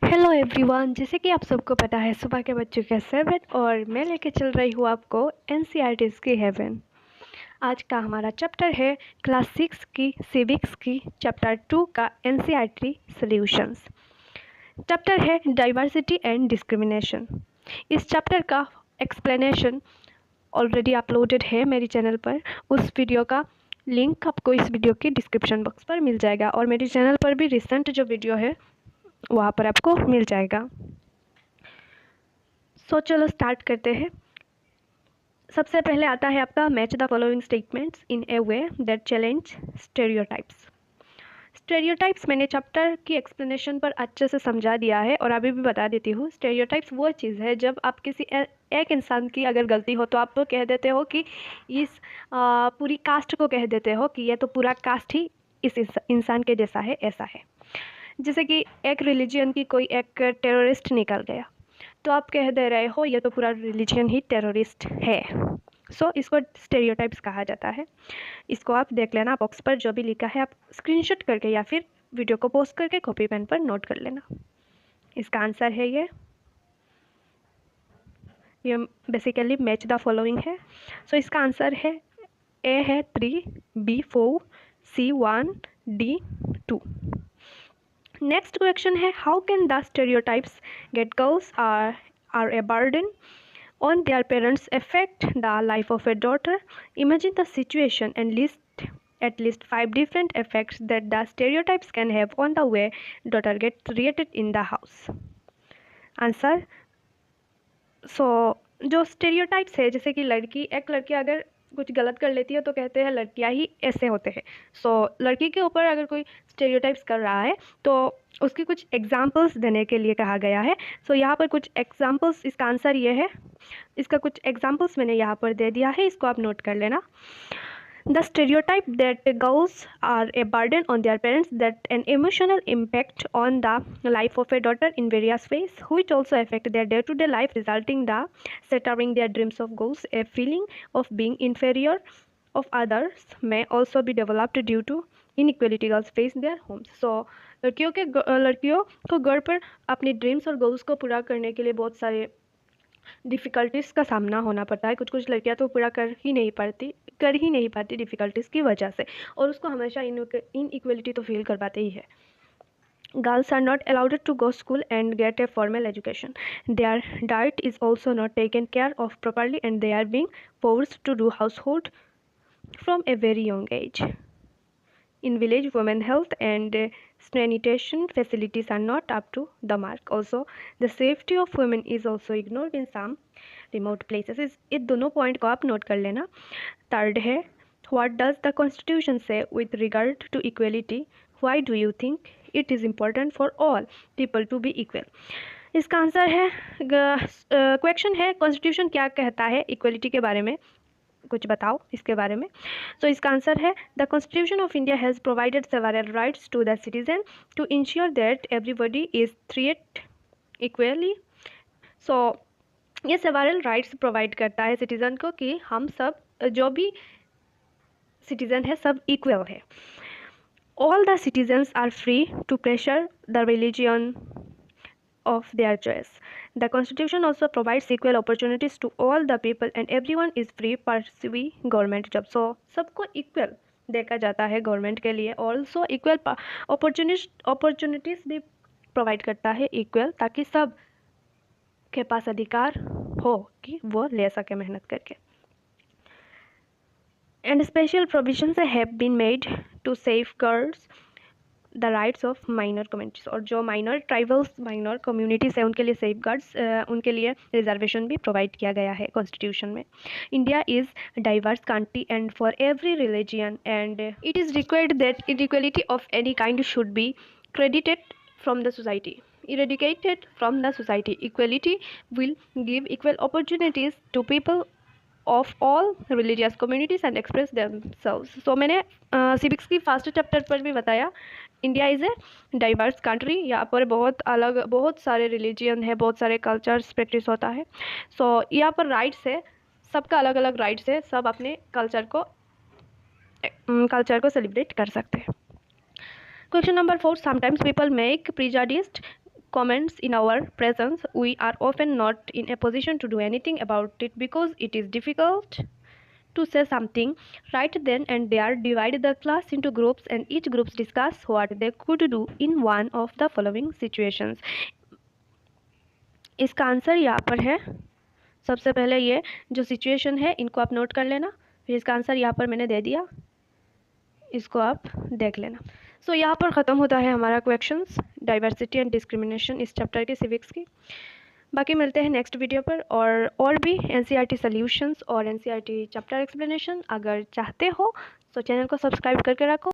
Hello everyone, जैसे कि आप सबको पता है सुबह के बज चुके हैं 7 और मैं लेके चल रही हूँ आपको एनसीईआरटी की हेवन। आज का हमारा चैप्टर है क्लास 6 की सिविक्स की चैप्टर 2 का एनसीईआरटी सॉल्यूशंस। चैप्टर है डाइवर्सिटी एंड डिस्क्रिमिनेशन। इस चैप्टर का एक्सप्लेनेशन ऑलरेडी अपलोडेड है मेरे चैनल पर। उस वीडियो का लिंक आपको इस वीडियो के डिस्क्रिप्शन बॉक्स पर मिल जाएगा और मेरे चैनल पर भी रिसेंट जो वीडियो है वहाँ पर आपको मिल जाएगा। चलो स्टार्ट करते हैं। सबसे पहले आता है आपका match the following statements in A way that challenge stereotypes. Stereotypes मैंने चैप्टर की एक्सप्लेनेशन पर अच्छे से समझा दिया है और अभी भी बता देती हूँ। स्टेरियोटाइप्स वो चीज़ है जब आप किसी एक इंसान की अगर गलती हो तो आप तो कह देते हो कि इस पूरी कास्ट को कह देते हो कि ये तो पूरा कास्ट ही इस इंसान के जैसा है, ऐसा है। जैसे कि एक रिलीजन की कोई एक टेररिस्ट निकल गया तो आप कह दे रहे हो ये तो पूरा रिलीजन ही टेररिस्ट है। इसको स्टेरियोटाइप्स कहा जाता है। इसको आप देख लेना, बॉक्स पर जो भी लिखा है आप स्क्रीनशॉट करके या फिर वीडियो को पोस्ट करके कॉपी पेन पर नोट कर लेना। इसका आंसर है ये बेसिकली मैच द फॉलोइंग है। इसका आंसर है ए है 3, B 4, C 1, D 2। Next question है how can the stereotypes get girls are a burden on their parents affect the life of a daughter? Imagine the situation and list at least 5 different effects that the stereotypes can have on the way daughter gets treated in the house. Answer. जो stereotypes है, जैसे कि एक लड़की अगर कुछ गलत कर लेती है तो कहते हैं लड़कियां ही ऐसे होते हैं। लड़की के ऊपर अगर कोई स्टेरियोटाइप्स कर रहा है तो उसकी कुछ एग्जाम्पल्स देने के लिए कहा गया है। यहाँ पर कुछ एग्जाम्पल्स, इसका आंसर ये है। इसका कुछ एग्जाम्पल्स मैंने यहाँ पर दे दिया है, इसको आप नोट कर लेना। The stereotype that girls are a burden on their parents, that an emotional impact on the life of a daughter in various ways, which also affect their day-to-day life, resulting the shattering their dreams of goals. A feeling of being inferior of others may also be developed due to inequality girls face their homes. लड़कियों को घर पर अपनी dreams और goals को पूरा करने के लिए बहुत सारे डिफ़िकल्टीज़ का सामना होना पड़ता है। कुछ लड़कियां तो पूरा कर ही नहीं पाती डिफ़िकल्टीज़ की वजह से, और उसको हमेशा इनइक्वलिटी तो फील करवाते ही है। Girls are not allowed to go school and get a formal education. Their diet is also not taken care of properly and they are being forced to do household from a very young age. In village, women health and sanitation facilities are not up to the mark. Also, the safety of women is also ignored in some remote places. ये दोनों point को आप note कर लेना। Third है what does the constitution say with regard to equality? Why do you think it is important for all people to be equal? इसका answer है, question है कॉन्स्टिट्यूशन क्या कहता है इक्वलिटी के बारे में, कुछ बताओ इसके बारे में। इसका आंसर है the constitution of India has provided several rights to the citizen to ensure that everybody is treated equally. ये सेवरल राइट्स प्रोवाइड करता है सिटीज़न को कि हम सब जो भी सिटीज़न है सब इक्वल है। All the citizens are free to pressure the religion of their choice. The constitution also provides equal opportunities to all the people and everyone is free pursuing government job. सबको equal देखा जाता है government के लिए, also equal opportunities भी provide करता है equal, ताकि सब के पास अधिकार हो कि वो ले सके मेहनत करके। And special provisions have been made to safeguard the rights of minor communities, और जो माइनर ट्राइबल्स माइनर कम्युनिटीज़ है उनके लिए सेफ गार्ड्स, उनके लिए रिजर्वेशन भी प्रोवाइड किया गया है कॉन्स्टिट्यूशन में। India is diverse country and for every religion and it is required that inequality of any kind should be credited from the society, eradicated from the society. Equality will give equal opportunities to people of all religious communities and express themselves. मैंने civics की first chapter पर भी बताया, India is a diverse country. यहाँ पर बहुत सारे religion है, बहुत सारे कल्चर्स प्रैक्टिस होता है। यहाँ पर राइट्स है, सबका अलग अलग राइट्स है, सब अपने कल्चर को सेलिब्रेट कर सकते हैं। Question number 4, sometimes people make prejudiced comments in our presence, we are often not in a position to do anything about it because it is difficult to say something right then and there. Divide the class into groups and each groups discuss what they could do in one of the following situations. इसका answer यहाँ पर है. सबसे पहले ये जो situation है इनको आप नोट कर लेना, फिर इसका आंसर यहाँ पर मैंने दे दिया, इसको आप देख लेना. सो यहाँ पर ख़त्म होता है हमारा क्वेश्चंस डाइवर्सिटी एंड डिस्क्रिमिनेशन इस चैप्टर की सिविक्स की. बाकी मिलते हैं नेक्स्ट वीडियो पर. और भी एनसीईआरटी सॉल्यूशंस और एनसीईआरटी चैप्टर एक्सप्लेनेशन अगर चाहते हो तो चैनल को सब्सक्राइब करके रखो.